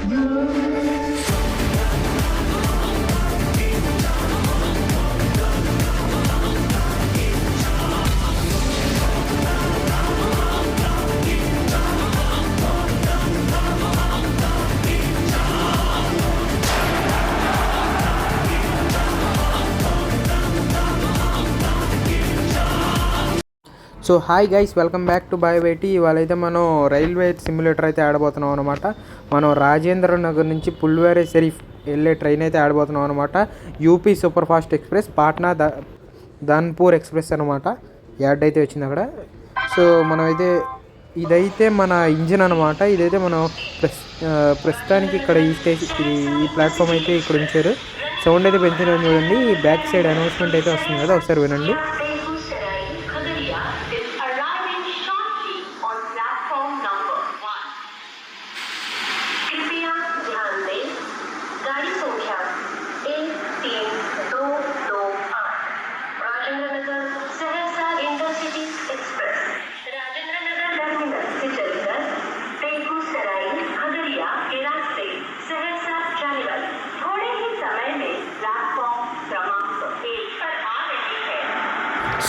So hi guys, welcome back to బాయ్వేటి. ఇవాళైతే మనం రైల్వే సిమ్యులేటర్ అయితే ఆడబోతున్నాం అనమాట. మనం రాజేంద్ర నగర్ నుంచి పుల్వేరే షరీఫ్ వెళ్ళే ట్రైన్ అయితే ఆడబోతున్నాం అనమాట. UP super fast express Patna Dhanpur express అనమాట. యాడ్ అయితే వచ్చింది అక్కడ. సో మనమైతే ఇదైతే మన ఇంజిన్ అనమాట. ఇదైతే మనం ప్రస్తుతానికి ఇక్కడ ఈ ప్లాట్ఫామ్ అయితే ఇక్కడ ఉంచారు. సౌండ్ అయితే పెంచుదాం చూడండి. బ్యాక్ సైడ్ అనౌన్స్మెంట్ అయితే వస్తుంది కదా, ఒకసారి వినండి.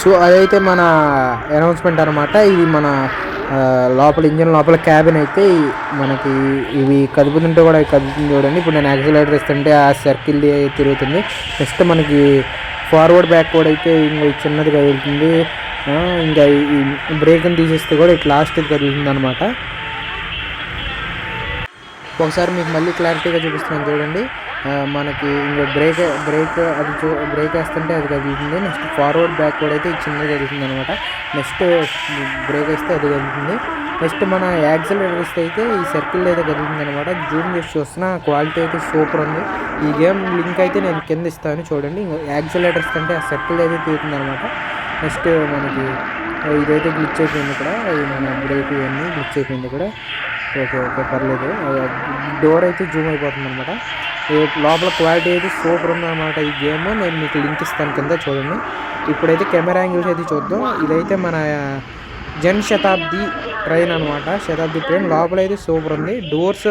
సో అదైతే మన అనౌన్స్మెంట్ అనమాట. ఇది మన లోపల ఇంజిన్ లోపల క్యాబిన్ అయితే మనకి ఇవి కదుపుతుంటే కూడా కదుపుతుంది చూడండి. ఇప్పుడు నేను యాక్సిలరేటర్ ఇస్తుంటే ఆ సర్కిల్ తిరుగుతుంది. నెక్స్ట్ మనకి ఫార్వర్డ్ బ్యాక్ కూడా అయితే ఇంకా చిన్నది కదులుతుంది. ఇంకా ఈ బ్రేక్ని తీసేస్తే కూడా ఇట్లా లాస్ట్ కదులుతుంది అనమాట. ఒకసారి మీకు మళ్ళీ క్లారిటీగా చూపిస్తున్నాను చూడండి. మనకి ఇంకా బ్రేక్ అది బ్రేక్ వేస్తుంటే అది కదులుతుంది. నెక్స్ట్ ఫార్వర్డ్ బ్యాక్ కూడా అయితే చిన్నది కదులుతుంది అనమాట. నెక్స్ట్ బ్రేక్ వేస్తే అది కదులుతుంది. నెక్స్ట్ మన యాక్సిలరేటర్ ఇస్తే అయితే ఈ సర్కిల్ అయితే కదులుతుంది అనమాట. జూమ్ చేసి చూస్తున్న క్వాలిటీ అయితే సూపర్ ఉంది. ఈ గేమ్ లింక్ అయితే నేను కింద ఇస్తాను చూడండి. యాక్సిలరేటర్ ఇస్తుంటే ఆ సర్కిల్ అయితే తీరుతుంది అనమాట. నెక్స్ట్ మనకి ఇదైతే గ్లిచ్ అయిపోయింది ఇక్కడ. మన బ్రేక్ ఇవన్నీ గ్లిచ్ అయిపోయింది ఇక్కడ. ఓకే పర్లేదు. డోర్ అయితే జూమ్ అయిపోతుంది అనమాట. లోపల క్వాలిటీ అయితే సూపర్ ఉందన్నమాట. ఈ గేమ్ నేను మీకు లింక్ ఇస్తాను కింద చూడండి. ఇప్పుడైతే కెమెరా యాంగిల్స్ అయితే చూద్దాం. ఇదైతే మన జన్ శతాబ్ది ట్రైన్ అనమాట. శతాబ్ది ట్రైన్ లోపల అయితే సూపర్ ఉంది. డోర్స్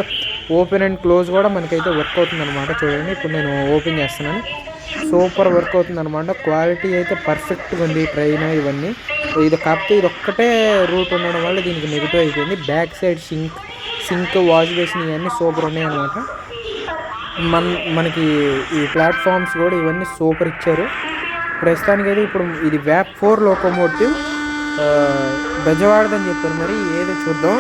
ఓపెన్ అండ్ క్లోజ్ కూడా మనకైతే వర్క్ అవుతుంది అనమాట. చూడండి ఇప్పుడు నేను ఓపెన్ చేస్తున్నాను. సూపర్ వర్క్ అవుతుంది అనమాట. క్వాలిటీ అయితే పర్ఫెక్ట్గా ఉంది ట్రైన్ ఇవన్నీ. ఇది కాకపోతే ఇది ఒక్కటే రూట్ ఉండడం వల్ల దీనికి నెగిటివ్ అయిపోయింది. Back side sink wash basin ఇవన్నీ సూపర్ ఉన్నాయి అనమాట. మనకి ఈ ప్లాట్ఫామ్స్ కూడా ఇవన్నీ సూపర్ ఇచ్చారు. ప్రస్తుతానికైతే ఇప్పుడు ఇది వ్యాప్ 4 లోకోమోటివ్ బెజవాడదని చెప్పారు. మరి ఏదో చూద్దాం.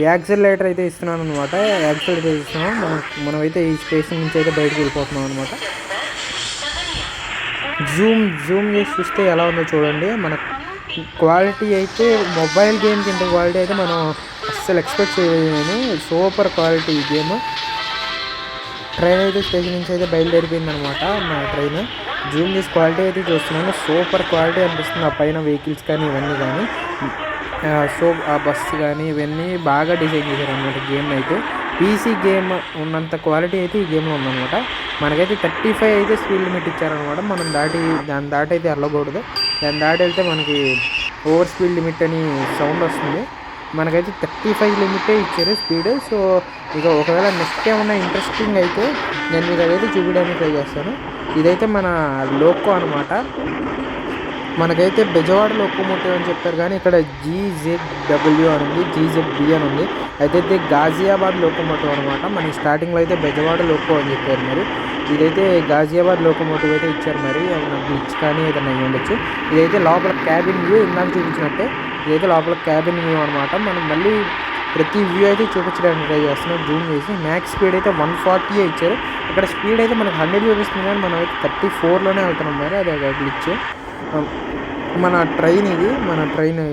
యాక్సిలరేటర్ అయితే ఇస్తున్నాను అనమాట. యాక్సిలరేటర్ ఇస్తున్నాం. మనమైతే ఈ స్టేషన్ నుంచి అయితే బయటకు వెళ్ళిపోతున్నాం అనమాట. జూమ్ చేసి చూస్తే ఎలా ఉందో చూడండి. మన క్వాలిటీ అయితే మొబైల్ గేమ్కి ఇంత క్వాలిటీ అయితే మనం అస్సలు ఎక్స్పెక్ట్ చేయలేము. సూపర్ క్వాలిటీ ఈ గేమ్. ట్రైన్ అయితే స్టేషన్ నుంచి అయితే బయలుదేరిపోయింది అనమాట. నా ట్రైన్ జూమ్ చేసి క్వాలిటీ అయితే చూస్తున్నాను. సూపర్ క్వాలిటీ అనిపిస్తుంది. ఆ పైన వెహికల్స్ కానీ ఇవన్నీ కానీ ఆ బస్సు కానీ ఇవన్నీ బాగా డిజైన్ చేశారు అనమాట. గేమ్ అయితే పీసీ గేమ్ ఉన్నంత క్వాలిటీ అయితే ఈ గేమ్లో ఉందన్నమాట. మనకైతే 35 అయితే స్పీడ్ లిమిట్ ఇచ్చారనమాట. మనం దాని దాటి అయితే వెళ్ళకూడదు. దాని దాటి వెళ్తే మనకి ఓవర్ స్పీడ్ లిమిట్ అని సౌండ్ వస్తుంది. మనకైతే 35 లిమిటే ఇచ్చారు స్పీడ్. సో ఇక ఒకవేళ నెక్స్ట్ ఏమన్నా ఇంట్రెస్టింగ్ అయితే నేను మీకు అదైతే చూపించడానికి ట్రై చేస్తాను. ఇదైతే మన లోకో అనమాట. మనకైతే బెజవాడ లోకోమోటివ్ అని చెప్పారు కానీ ఇక్కడ GZW అని ఉంది, GZB అని ఉంది. అయితే గాజియాబాద్ లోకోమోటివ్ అనమాట. మనకి స్టార్టింగ్లో అయితే బెజవాడ లోకో అని చెప్పారు. మరి ఇదైతే గాజియాబాద్ లోకోమోటివ్ అయితే ఇచ్చారు. మరి ఏమన్నా గ్లిచ్ కానీ ఏదైనా ఉండొచ్చు. ఇదైతే లోపల క్యాబిన్ వ్యూ ఇందాక చూపించినట్టే ఇదైతే లోపల క్యాబిన్ వ్యూ అనమాట. మనం మళ్ళీ ప్రతి వ్యూ అయితే చూపించడానికి ట్రై చేస్తున్నాం జూమ్ చేసి. మ్యాక్స్ స్పీడ్ అయితే 140 ఇచ్చారు. ఇక్కడ స్పీడ్ అయితే మనకు 100 చూపిస్తుంది కానీ మనం అయితే 34లోనే వెళ్తున్నాం. మరి అది ఒక గ్లిచ్. మన ట్రైన్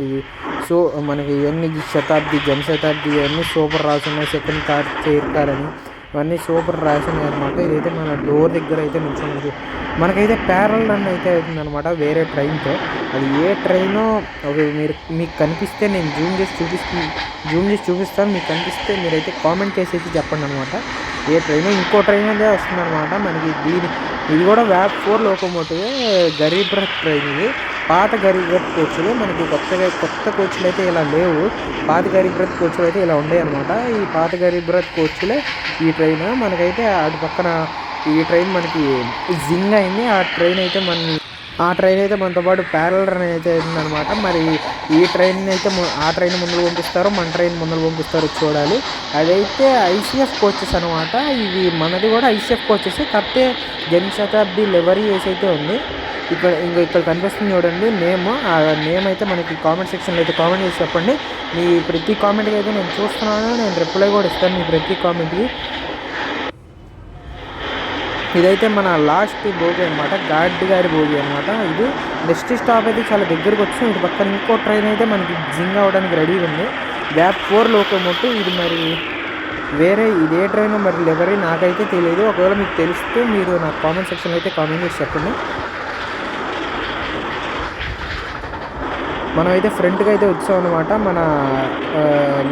ఇది. సో మనకి ఇవన్నీ శతాబ్ది జన్ శతాబ్ది ఇవన్నీ సూపర్ రాసున్నాయి. సెకండ్ కార్ చైర్ కార్ అని ఇవన్నీ సూపర్ రాసున్నాయి అనమాట. ఇదైతే మన డోర్ దగ్గర అయితే నిల్చున్నది. మనకైతే ప్యారల్ రన్ అయితే అవుతుంది అనమాట వేరే ట్రైన్తో. అది ఏ ట్రైనో మీకు కనిపిస్తే నేను జూమ్ చేసి చూపిస్తాను. మీకు కనిపిస్తే మీరైతే కామెంట్ చేసి అయితే చెప్పండి అనమాట. ఏ ట్రైన్ ఇంకో ట్రైన్ అదే వస్తుంది అనమాట. మనకి ఇది కూడా వ్యాప్ 4 లోకోమోటివ్ గరీబ్ రథ్ ట్రైన్ ఇది. పాత గరీబ్ రథ్ కోచ్లు. మనకి కొత్త కోచ్లు అయితే ఇలా లేవు. పాత గరీబ్ రథ్ కోచ్లు అయితే ఇలా ఉండే అనమాట. ఈ పాత గరీబ్ రథ్ కోచ్లే ఈ ట్రైన్. మనకైతే అటు పక్కన ఈ ట్రైన్ మనకి జింగ్ అయింది. ఆ ట్రైన్ అయితే మనతో పాటు ప్యారల్ రన్ అయితే అయిందనమాట. మరి ఈ ట్రైన్ అయితే ఆ ట్రైన్ ముందుకు పంపిస్తారో మన ట్రైన్ ముందుకు పంపిస్తారో చూడాలి. అదైతే ఐసీఎఫ్ కోచెస్ అనమాట. ఇవి మనది కూడా ఐసీఎఫ్ కోచెస్. కాకపోతే జనశతాబ్ది లెవరీ వేసి అయితే ఉంది. ఇక్కడ కనిపిస్తుంది చూడండి నేమ్. ఆ నేమ్ అయితే మనకి కామెంట్ సెక్షన్లో అయితే కామెంట్ చేసి చెప్పండి. మీ ప్రతి కామెంట్కి అయితే నేను చూస్తున్నాను, నేను రిప్లై కూడా ఇస్తాను మీ ప్రతి కామెంట్కి. ఇదైతే మన లాస్ట్ భోగి అనమాట, గాడ్ గారి భోగి అనమాట. ఇది నెక్స్ట్ స్టాప్ అయితే చాలా దగ్గరకు వచ్చి ఇటు పక్కన ఇంకో ట్రైన్ అయితే మనకి జింగ్ అవ్వడానికి రెడీగా ఉంది. వ్యాప్ 4 లోకోమోటివ్. ఇది మరి వేరే ఇదే ట్రైన్ మరి లెవరీ నాకైతే తెలియదు. ఒకవేళ మీకు తెలిస్తే మీరు నాకు కామెంట్ సెక్షన్లో అయితే కామెంట్ చేసి చెప్పండి. మనం అయితే ఫ్రంట్కి అయితే వచ్చాం అనమాట మన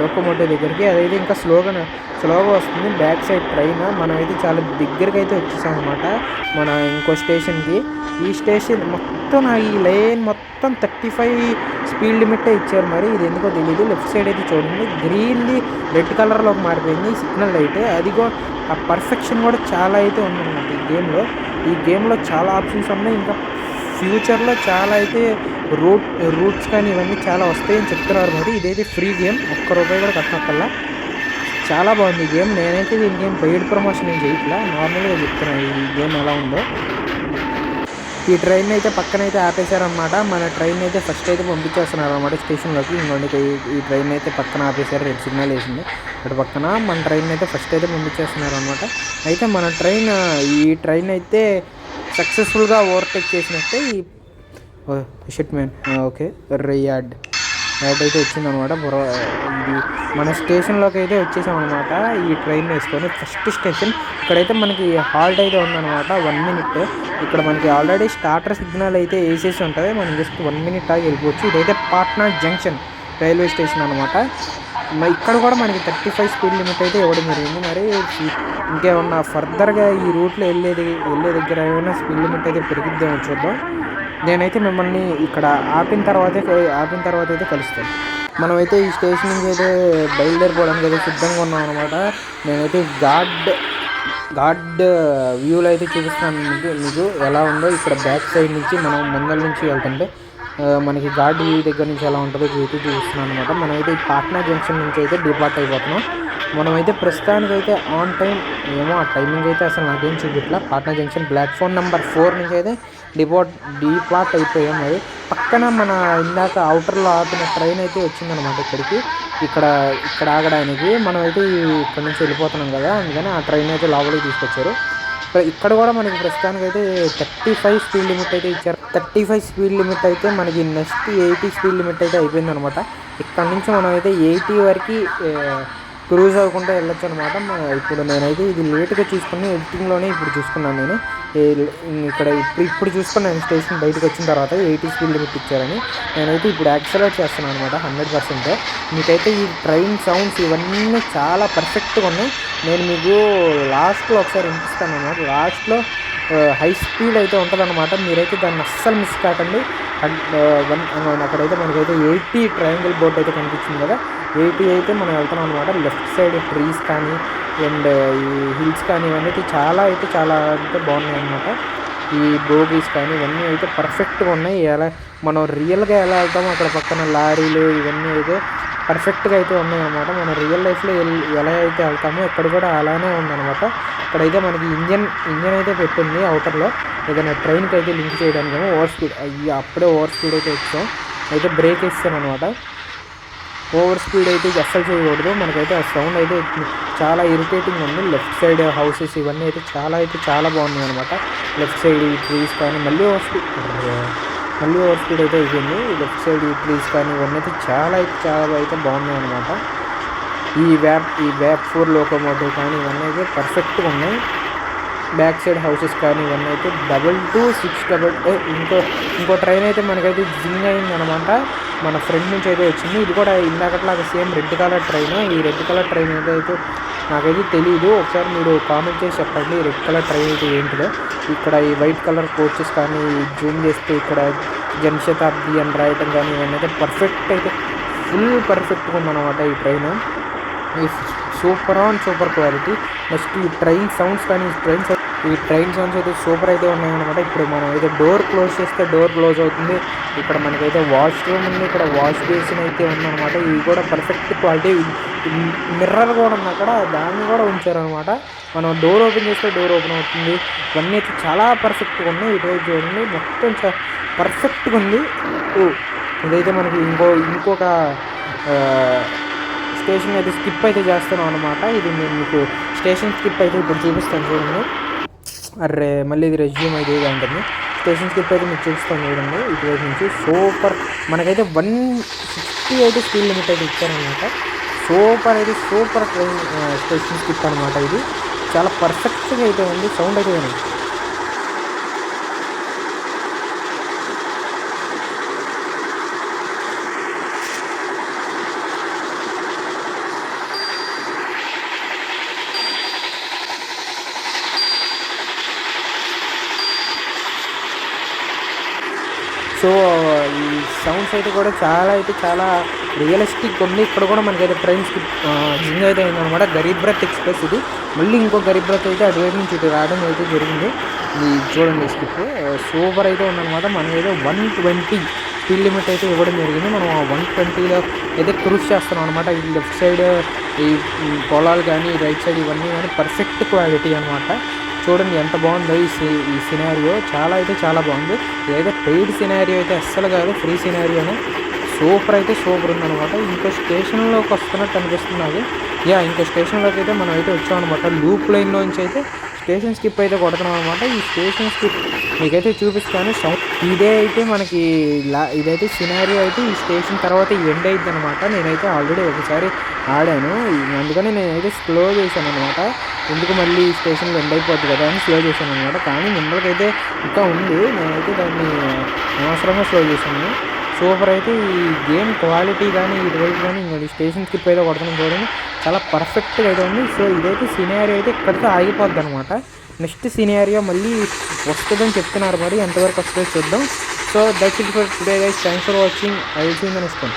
లోకోమోటివ్ దగ్గరికి. అదైతే ఇంకా స్లోగా వస్తుంది బ్యాక్ సైడ్ ట్రైన్. మనం అయితే చాలా దగ్గరికి అయితే వచ్చేసాం అనమాట మన ఇంకో స్టేషన్కి. ఈ స్టేషన్ మొత్తం ఈ లైన్ మొత్తం 35 స్పీడ్ లిమిటే ఇచ్చారు. మరి ఇది ఎందుకో తెలియదు. లెఫ్ట్ సైడ్ అయితే చూడండి గ్రీన్ది రెడ్ కలర్లోకి మారిపోయింది సిగ్నల్ లైట్. అదిగో ఆ పర్ఫెక్షన్ కూడా చాలా అయితే ఉందన్నమాట ఈ గేమ్లో చాలా ఆప్షన్స్ ఉన్నాయి. ఇంకా ఫ్యూచర్లో చాలా అయితే రూట్స్ కానీ ఇవన్నీ చాలా వస్తాయని చెప్తున్నారు. మరి ఇదైతే ఫ్రీ గేమ్, ₹1 కూడా కట్టనక్కల్లా. చాలా బాగుంది ఈ గేమ్. నేనైతే దీని గేమ్ పెయిడ్ ప్రమోషన్ ఏం చేయట్లా, నార్మల్గా చెప్తున్నాను ఈ గేమ్ ఎలా ఉందో. ఈ ట్రైన్ అయితే పక్కన అయితే ఆపేశారనమాట. మన ట్రైన్ అయితే ఫస్ట్ అయితే పంపించేస్తున్నారు అనమాట స్టేషన్లోకి. ఇంకొండి ఈ ట్రైన్ అయితే పక్కన ఆపేశారు, రెడ్ సిగ్నల్ వేసింది అటు పక్కన. మన ట్రైన్ అయితే ఫస్ట్ అయితే పంపించేస్తున్నారు అనమాట. అయితే మన ఈ ట్రైన్ అయితే సక్సెస్ఫుల్గా ఓవర్టేక్ చేసినట్టే ఈ షిట్ మ్యాన్. ఓకే రియాడ్ అయితే వచ్చిందనమాట. ఇది మన స్టేషన్లోకి అయితే వచ్చేసాం అనమాట ఈ ట్రైన్ వేసుకొని. ఫస్ట్ స్టేషన్ ఇక్కడైతే మనకి హాల్ట్ అయితే ఉందన్నమాట 1 మినిట్. ఇక్కడ మనకి ఆల్రెడీ స్టార్టర్ సిగ్నల్ అయితే వేసేసి ఉంటుంది. మనం జస్ట్ 1 మినిట్ ఆగి వెళ్ళిపోవచ్చు. ఇదైతే పాట్నా జంక్షన్ రైల్వే స్టేషన్ అనమాట. ఇక్కడ కూడా మనకి 35 స్పీడ్ లిమిట్ అయితే ఇవ్వడం జరిగింది. మరి ఇంకేమన్నా ఫర్దర్గా ఈ రూట్లో వెళ్ళే దగ్గర ఏమైనా స్పీడ్ లిమిట్ అయితే పెరిగిద్దేమో చూద్దాం. నేనైతే మిమ్మల్ని ఇక్కడ ఆపిన తర్వాత అయితే కలుస్తాను. మనమైతే ఈ స్టేషన్ నుంచి అయితే బయలుదేరిపోవడానికి అయితే సిద్ధంగా ఉన్నాం అనమాట. నేనైతే గాడ్ వ్యూలో అయితే చూపిస్తాను మీకు ఎలా ఉందో. ఇక్కడ బ్యాక్ సైడ్ నుంచి మనం ముందర నుంచి వెళ్తుంటే మనకి గాడ్ వ్యూ దగ్గర నుంచి ఎలా ఉంటుందో చూపిస్తున్నాను అనమాట. మనమైతే ఈ పాట్నా జంక్షన్ నుంచి అయితే డిపార్ట్ అయిపోతున్నాం. మనమైతే ప్రస్తుతానికైతే ఆన్ టైం ఏమో ఆ టైమింగ్ అయితే అసలు నాకేం చూపించట్లా. పాట్నా జంక్షన్ ప్లాట్ఫామ్ నెంబర్ 4 నుంచి అయితే డిపార్ట్ అయిపోయాం. మరి పక్కన మన ఇందాక అవుటర్లో ఆపిన ట్రైన్ అయితే వచ్చిందనమాట ఇక్కడ ఆగడానికి. మనమైతే ఇక్కడ నుంచి వెళ్ళిపోతున్నాం కదా, అందుకని ఆ ట్రైన్ అయితే లోపలికి తీసుకొచ్చారు. ఇక్కడ కూడా మనకి ప్రస్తుతానికైతే 35 స్పీడ్ లిమిట్ అయితే ఇచ్చారు. 35 స్పీడ్ లిమిట్ అయితే మనకి నెక్స్ట్ 80 స్పీడ్ లిమిట్ అయితే అయిపోయిందనమాట. ఇక్కడ నుంచి మనం అయితే 80 వరకు క్రూజ్ అవ్వకుండా వెళ్ళొచ్చు అనమాట. ఇప్పుడు నేనైతే ఇది లేట్గా చూసుకుని ఎడిటింగ్లోనే ఇప్పుడు చూసుకున్నాను. నేను ఇక్కడ ఇప్పుడు చూసుకున్నాను స్టేషన్ బయటకు వచ్చిన తర్వాత 80 స్పీడ్ లిమిట్ ఇచ్చారని. నేనైతే ఇప్పుడు యాక్సలరేట్ చేస్తున్నాను అనమాట 100%. మీకైతే ఈ ట్రైన్ సౌండ్స్ ఇవన్నీ చాలా పర్ఫెక్ట్గా ఉన్నాయి. నేను మీకు లాస్ట్లో ఒకసారి వినిపిస్తాను అనమాట. లాస్ట్లో హై స్పీడ్ అయితే ఉంటుందన్నమాట. మీరైతే దాన్ని అస్సలు మిస్ కాకండి. అక్కడైతే మనకైతే 80 ట్రయాంగిల్ బోర్డ్ అయితే కనిపించింది కదా, 80 అయితే మనం వెళ్తున్నాం అనమాట. లెఫ్ట్ సైడ్ ట్రీస్ కానీ అండ్ ఈ హిల్స్ కానీ ఇవన్నీ అయితే చాలా అంటే బాగున్నాయి అనమాట. ఈ బోగీస్ కానీ ఇవన్నీ అయితే పర్ఫెక్ట్గా ఉన్నాయి. మనం రియల్గా ఎలా వెళ్తామో అక్కడ పక్కన లారీలు ఇవన్నీ అయితే పర్ఫెక్ట్గా అయితే ఉన్నాయి అన్నమాట. మనం రియల్ లైఫ్లో ఎలా అయితే వెళ్తామో ఇక్కడ కూడా అలానే ఉందన్నమాట. ఇక్కడైతే మనకి ఇంజన్ అయితే పెట్టింది అవుటర్లో, ఏదైనా ట్రైన్కి అయితే లింక్ చేయడానికి. ఓవర్ స్పీడ్ అప్పుడే ఓవర్ స్పీడ్ అయితే వచ్చాం. అయితే బ్రేక్ వేస్తాను అనమాట. ఓవర్ స్పీడ్ అయితే అస్సలు చేయకూడదు. మనకైతే ఆ సౌండ్ అయితే చాలా ఇరిటేటింగ్ ఉంది. లెఫ్ట్ సైడ్ హౌసెస్ ఇవన్నీ అయితే చాలా బాగున్నాయి అనమాట. లెఫ్ట్ సైడ్ ఈ ట్రీస్ కానీ మళ్ళీ ఓవర్ స్పీడ్ అయితే అయిపోయింది. లెఫ్ట్ సైడ్ ఈ ట్రీస్ కానీ ఇవన్నీ అయితే చాలా అయితే బాగున్నాయి అనమాట. ఈ వ్యాప్ 4 లోకోమోటివ్ కానీ ఇవన్నీ అయితే పర్ఫెక్ట్గా ఉన్నాయి. బ్యాక్ సైడ్ హౌసెస్ కానీ ఇవన్నీ అయితే 226 ఇంకో ట్రైన్ అయితే మనకైతే జింగ్ అయిందనమాట. మన ఫ్రెండ్ నుంచి అయితే వచ్చింది. ఇది కూడా ఇందాకట్లాగా సేమ్ రెడ్ కలర్ ట్రైన్. ఈ రెడ్ కలర్ ట్రైన్ అయితే నాకైతే తెలియదు. ఒకసారి మీరు కామెంట్ చేసి చెప్పండి రెడ్ కలర్ ట్రైన్ అయితే ఏంటిదో. ఇక్కడ ఈ వైట్ కలర్ కోచెస్ కానీ జూమ్ చేస్తే ఇక్కడ జనశతాబ్ది అని రాయటం కానీ ఇవన్నీ అయితే పర్ఫెక్ట్ అయితే ఫుల్ పర్ఫెక్ట్గా ఉందన్నమాట ఈ ట్రైన్. ఈ సూపర్ క్వాలిటీ. నెక్స్ట్ ఈ ట్రైన్ సౌండ్స్ కానీ ఈ ట్రైన్ సౌండ్స్ అయితే సూపర్ అయితే ఉన్నాయన్నమాట. ఇప్పుడు మనం అయితే డోర్ క్లోజ్ చేస్తే డోర్ క్లోజ్ అవుతుంది. ఇక్కడ మనకైతే వాష్ రూమ్ ఉంది, ఇక్కడ వాష్ బేసిన్ అయితే ఉందన్నమాట. ఇవి కూడా పర్ఫెక్ట్ క్వాలిటీ. మిర్రర్ కూడా ఉంది అక్కడ, దాన్ని కూడా ఉంచారనమాట. మనం డోర్ ఓపెన్ చేస్తే డోర్ ఓపెన్ అవుతుంది. ఇవన్నీ అయితే చాలా పర్ఫెక్ట్గా ఉన్నాయి. ఇటువైపు చూడండి మొత్తం పర్ఫెక్ట్గా ఉంది. ఇదైతే మనకి ఇంకొక స్టేషన్ అయితే స్కిప్ అయితే చేస్తున్నాం అనమాట. ఇది నేను మీకు స్టేషన్ స్కిప్ అయితే ఇప్పుడు చూపిస్తాను చూడండి. అరే మళ్ళీ ఇది రెజ్యూమ్ అయితే ఉంటుంది. స్టేషన్ స్కిప్ అయితే మీకు చూపిస్తాను చూడండి. ఇటువైపు నుంచి సూపర్ మనకైతే 160 అయితే స్పీడ్ లిమిట్ అయితే ఇచ్చారనమాట. సూపర్ ట్రైన్ స్టేషన్ స్కిప్ అనమాట. ఇది చాలా పర్ఫెక్ట్గా అయితే ఉంది. సౌండ్ అయితే ఉంది. సో ఈ సౌండ్స్ అయితే కూడా చాలా రియలిస్టిక్ ఉంది. ఇక్కడ కూడా మనకైతే ట్రైన్ స్కిప్ జింగ్ అయితే అయిందనమాట. గరీబ్ రథ్ ఎక్స్ప్రెస్ ఇది. మళ్ళీ ఇంకో గరీబ్ రథ్ అయితే అటువైపు నుంచి ఇటు రావడం అయితే జరిగింది. ఇది చూడండి స్కిప్ సూపర్ అయితే ఉందన్నమాట. మనకైతే 120 స్పీడ్ లిమిట్ అయితే ఇవ్వడం జరిగింది. మనం 120లో అయితే క్రూజ్ చేస్తున్నాం అనమాట. ఈ లెఫ్ట్ సైడ్ ఈ పొలాలు కానీ రైట్ సైడ్ ఇవన్నీ కానీ పర్ఫెక్ట్ క్వాలిటీ అనమాట. చూడండి ఎంత బాగుందో ఈ సినారియో. చాలా బాగుంది. ఇదైతే పెయిడ్ సినారియో అయితే అస్సలు కాదు, ఫ్రీ సినారియోనే. సూపర్ ఉందనమాట. ఇంకో స్టేషన్లోకి వస్తున్నట్టు అనిపిస్తుంది నాకు. ఇంకో స్టేషన్లోకి అయితే మనం అయితే వచ్చామన్నమాట. లూప్ లైన్లోంచి అయితే స్టేషన్ స్కిప్ అయితే కొడుతున్నాం అనమాట. ఈ స్టేషన్ స్కిప్ మీకైతే చూపిస్తాను. ఇదే అయితే మనకి ఇదైతే సినారియో అయితే ఈ స్టేషన్ తర్వాత ఎండ్ అయిద్ది అనమాట. నేనైతే ఆల్రెడీ ఒకసారి ఆడాను, అందుకని నేనైతే స్లో చేశాను అనమాట. ఎందుకు మళ్ళీ ఈ స్టేషన్లో ఎండ్ అయిపోద్ది కదా అని స్లో చేశాను అనమాట. కానీ ముందరకైతే ఇంకా ఉంది, నేనైతే దాన్ని అనవసరంగా స్లో చేశాను. సూపర్ అయితే ఈ గేమ్ క్వాలిటీ కానీ ఇటువైపు కానీ ఇంకోటి స్టేషన్ స్కిప్ అయితే కొడుతున్నాం చూడండి. చాలా పర్ఫెక్ట్గా అయితే ఉంది. సో ఇదైతే సినారియో అయితే ఇక్కడితో ఆగిపోద్ది అనమాట. నెక్స్ట్ సినారియో మళ్ళీ వస్తుందని చెప్తున్నారు, మరి ఎంతవరకు వస్తుందో చూద్దాం. So that's it for today guys. Thanks for watching. I will see in the next one.